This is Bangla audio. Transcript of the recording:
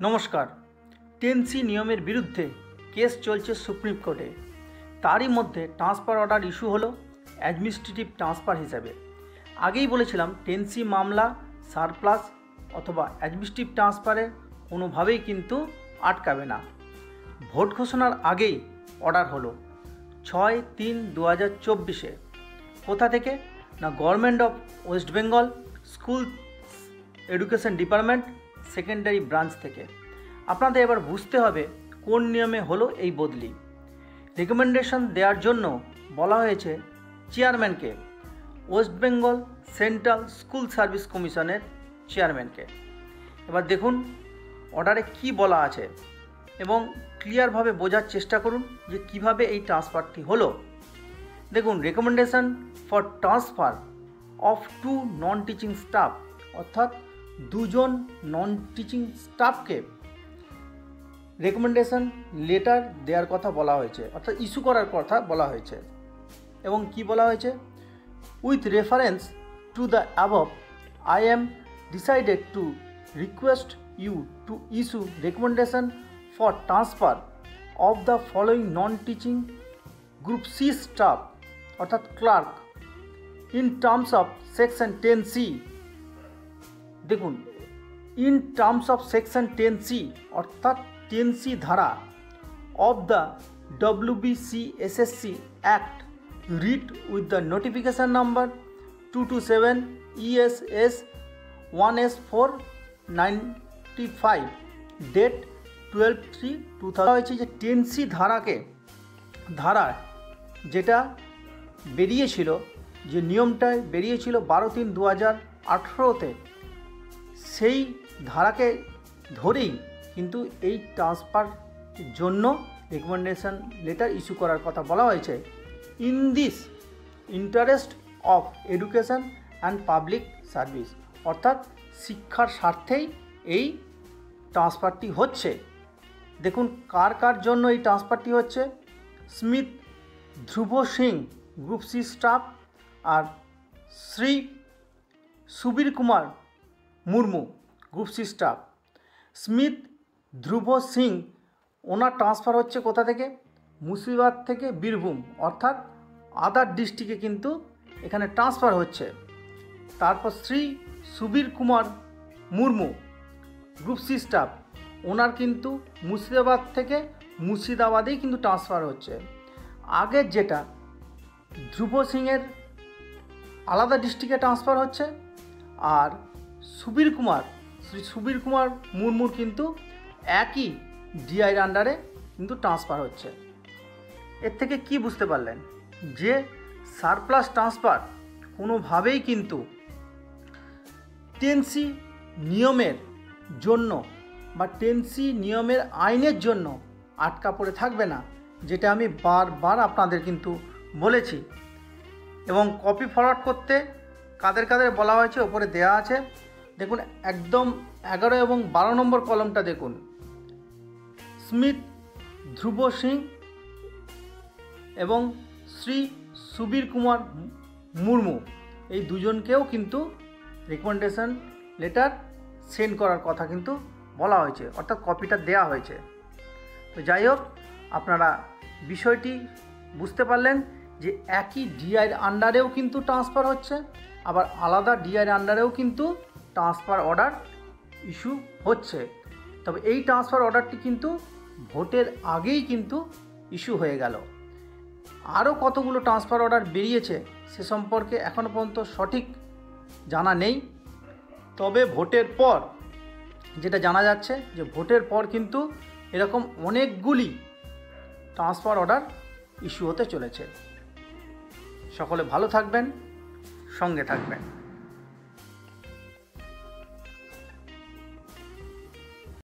নমস্কার। টেনসি নিয়মের বিরুদ্ধে কেস চলছে সুপ্রিম কোর্টে। তারই মধ্যে ট্রান্সফার অর্ডার ইস্যু হলো অ্যাডমিনিস্ট্রেটিভ ট্রান্সফার হিসাবে। আগেই বলেছিলাম টেনসি মামলা সারপ্লাস অথবা অ্যাডমিনিস্ট্রেটিভ ট্রান্সফারে কোনোভাবেই কিন্তু আটকাবে না। ভোট ঘোষণার আগেই অর্ডার হলো 6/3/2024। কোথা থেকে না, government of West Bengal school education department secondary branch থেকে। আপনাদের এবার বুঝতে হবে কোন নিয়মে হলো এই বদলি। রেকমেন্ডেশন দেওয়ার জন্য বলা হয়েছে চেয়ারম্যানকে, West Bengal central school service কমিশনের চেয়ারম্যানকে। এবার দেখুন অর্ডারে কি বলা আছে এবং ক্লিয়ারভাবে বোঝার চেষ্টা করুন যে কিভাবে এই ট্রান্সফারটি হলো। দেখুন, recommendation for transfer of 2 non teaching staff, অর্থাৎ দুজন নন টিচিং স্টাফকে রেকমেন্ডেশন লেটার দেওয়ার কথা বলা হয়েছে, অর্থাৎ ইস্যু করার কথা বলা হয়েছে। এবং কি বলা হয়েছে, with reference to the above I am decided to request you to issue recommendation for transfer of the following non teaching group C staff, অর্থাৎ clerk, in terms of section 10C। দেখুন, in terms of section 10C অর্থাৎ 10C ধারা of the WBCSSC act, read with the notification number 227 ESS 1S495 date 12/3/2000 হয়েছে। যে 10C ধারা যেটা বেরিয়েছিল, যে নিয়মটায় বেরিয়েছিল 12/3/2018-তে, সেই ধারাকে ধরেই কিন্তু এই ট্রান্সফার জন্য রেকমেন্ডেশন লেটার ইস্যু করার কথা বলা হয়েছে। In this interest of education and public service, অর্থাৎ শিক্ষার স্বার্থেই এই ট্রান্সফারটি হচ্ছে। দেখুন কার কার জন্য এই ট্রান্সফারটি হচ্ছে। Smith Dhruv Singh group C staff আর Shri Subir Kumar Murmu group C staff. Smith Dhruv Singh ওনার ট্রান্সফার হচ্ছে কোথা থেকে, মুর্শিদাবাদ থেকে বীরভূম, অর্থাৎ আদার ডিস্ট্রিক্টে কিন্তু এখানে ট্রান্সফার হচ্ছে। তারপর Shri Subir Kumar Murmu group C staff, ওনার কিন্তু মুর্শিদাবাদ থেকে মুর্শিদাবাদেই কিন্তু ট্রান্সফার হচ্ছে। আগের যেটা ধ্রুব সিংয়ের আলাদা ডিস্ট্রিক্টে ট্রান্সফার হচ্ছে, আর শ্রী সুবীর কুমার মুর্মুর কিন্তু একই ডিআইর আন্ডারে কিন্তু ট্রান্সফার হচ্ছে। এর থেকে কি বুঝতে পারলেন যে সারপ্লাস ট্রান্সফার কোনোভাবেই কিন্তু 10C নিয়মের জন্য বা 10C নিয়মের আইনের জন্য আটকা পড়ে থাকবে না, যেটা আমি বারবার আপনাদের কিন্তু বলেছি। এবং কপি ফরওয়ার্ড করতে কাদের কাদের বলা হয়েছে ওপরে দেয়া আছে। দেখুন একদম 11 এবং 12 নম্বর কলমটা দেখুন, স্মিথ ধ্রুব সিং এবং শ্রী সুবীর কুমার মুর্মু, এই দুজনকেও কিন্তু রেকমেন্ডেশন লেটার সেন্ড করার কথা কিন্তু বলা হয়েছে, অর্থাৎ কপিটা দেয়া হয়েছে। তো যাই হোক, আপনারা বিষয়টি বুঝতে পারলেন যে একই ডিআইর আন্ডারেও কিন্তু ট্রান্সফার হচ্ছে, আবার আলাদা ডিআইর আন্ডারেও কিন্তু ট্রান্সফার অর্ডার ইস্যু হচ্ছে। তবে এই ট্রান্সফার অর্ডারটি কিন্তু ভোটের আগেই কিন্তু ইস্যু হয়ে গেল। আরও কতগুলো ট্রান্সফার অর্ডার বেরিয়েছে সে সম্পর্কে এখনও পর্যন্ত সঠিক জানা নেই। তবে ভোটের পর যেটা জানা যাচ্ছে যে ভোটের পর কিন্তু এরকম অনেকগুলি ট্রান্সফার অর্ডার ইস্যু হতে চলেছে। সকলে ভালো থাকবেন, সঙ্গে থাকবেন।